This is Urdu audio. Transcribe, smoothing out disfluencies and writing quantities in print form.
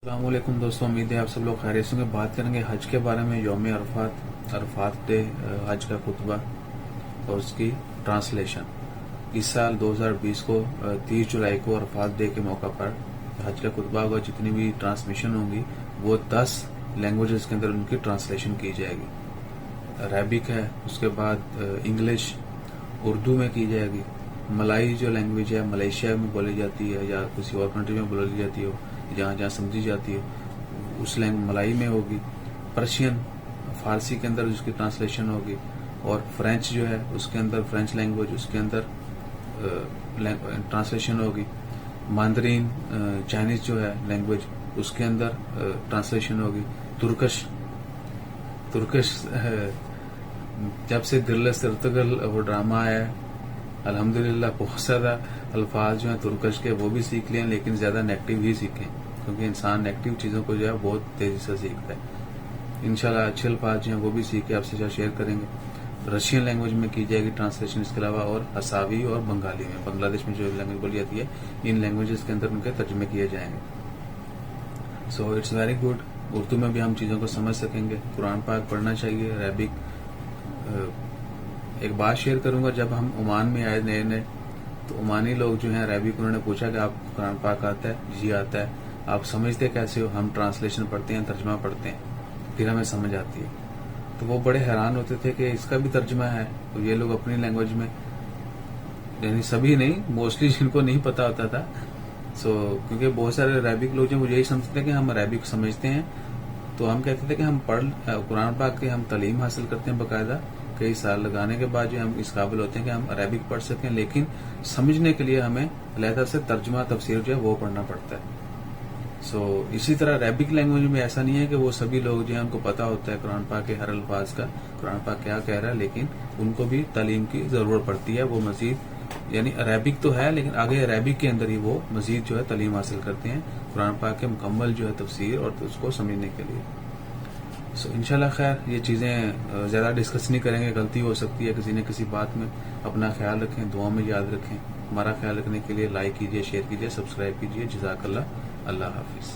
السلام علیکم دوستوں، امید ہے آپ سب لوگ خیریت سے ہوں گے۔ بات کریں گے حج کے بارے میں۔ یوم عرفات ڈے، حج کا خطبہ اور اس کی ٹرانسلیشن۔ اس سال 2020 کو 30 جولائی کو عرفات ڈے کے موقع پر حج کا خطبہ ہوگا۔ جتنی بھی ٹرانسمیشن ہوں گی وہ 10 لینگویجز کے اندر ان کی ٹرانسلیشن کی جائے گی۔ عربک ہے، اس کے بعد انگلش، اردو میں کی جائے گی۔ ملائی جو لینگویج ہے ملیشیا میں بولی جاتی ہے یا کسی اور کنٹری میں بولی جاتی ہو، جہاں جہاں سمجھی جاتی ہے اس ملائی میں ہوگی۔ پرشین فارسی کے اندر اس کی ٹرانسلیشن ہوگی، اور فرینچ جو ہے اس کے اندر فرینچ لینگویج اس کے اندر ٹرانسلیشن ہوگی۔ ماندرین چائنیز جو ہے لینگویج اس کے اندر ٹرانسلیشن ہوگی۔ ترکش جب سے دلس ارتگل وہ ڈرامہ آیا ہے، الحمدللہ بہت زیادہ الفاظ جو ہیں ترکش کے وہ بھی سیکھ لیں، لیکن زیادہ نیگیٹو ہی سیکھیں، کیونکہ انسان نیگیٹو چیزوں کو جو ہے بہت تیزی سے سیکھتا ہے۔ انشاءاللہ اچھے الفاظ جو ہیں وہ بھی سیکھ کے آپ سے شیئر کریں گے۔ رشین لینگویج میں کی جائے گی ٹرانسلیشن، اس کے علاوہ اور ہساوی اور بنگالی میں، بنگلہ دیش میں جو لینگویج بولی جاتی ہے ان لینگویجز کے اندر ان کے ترجمے کیے جائیں گے۔ So it's very good. Urdu میں بھی ہم چیزوں کو سمجھ سکیں گے۔ قرآن پاک پڑھنا چاہیے۔ عربک ایک بات شیئر کروں گا، جب ہم عمان میں آئے نئے تو عمانی لوگ جو ہیں عربک، انہوں نے پوچھا کہ آپ قرآن پاک آتا ہے؟ جی آتا ہے۔ آپ سمجھتے کیسے ہو؟ ہم ٹرانسلیشن پڑھتے ہیں، ترجمہ پڑھتے ہیں، پھر ہمیں سمجھ آتی ہے۔ تو وہ بڑے حیران ہوتے تھے کہ اس کا بھی ترجمہ ہے؟ تو یہ لوگ اپنی لینگویج میں، یعنی سبھی نہیں، موسٹلی جن کو نہیں پتا ہوتا تھا، کیونکہ بہت سارے عربک لوگ جو یہی سمجھتے تھے کہ ہم عربک سمجھتے ہیں، تو ہم کہتے تھے کہ ہم قرآن پاک کی ہم تعلیم حاصل کرتے ہیں باقاعدہ، کئی سال لگانے کے بعد جو ہم اس قابل ہوتے ہیں کہ ہم عربک پڑھ سکیں، لیکن سمجھنے کے لیے ہمیں علیحدہ سے ترجمہ تفسیر جو ہے وہ پڑھنا پڑتا ہے۔ اسی طرح عربک لینگویج میں ایسا نہیں ہے کہ وہ سبھی لوگ جو ہیں ان کو پتا ہوتا ہے قرآن پاک کے ہر الفاظ کا، قرآن پاک کیا کہہ رہا ہے، لیکن ان کو بھی تعلیم کی ضرورت پڑتی ہے۔ وہ مزید، یعنی عربک تو ہے لیکن آگے عربک کے اندر ہی وہ مزید جو ہے تعلیم حاصل کرتے ہیں قرآن پاک کے مکمل جو ہے تفسیر اور اس کو سمجھنے کے لیے۔ انشاءاللہ خیر، یہ چیزیں زیادہ ڈسکس نہیں کریں گے، غلطی ہو سکتی ہے کسی نہ کسی بات میں۔ اپنا خیال رکھیں، دعاؤں میں یاد رکھیں۔ ہمارا خیال رکھنے کے لیے لائک کیجیے، شیئر کیجیے، سبسکرائب کیجیے۔ جزاک اللہ۔ اللہ حافظ۔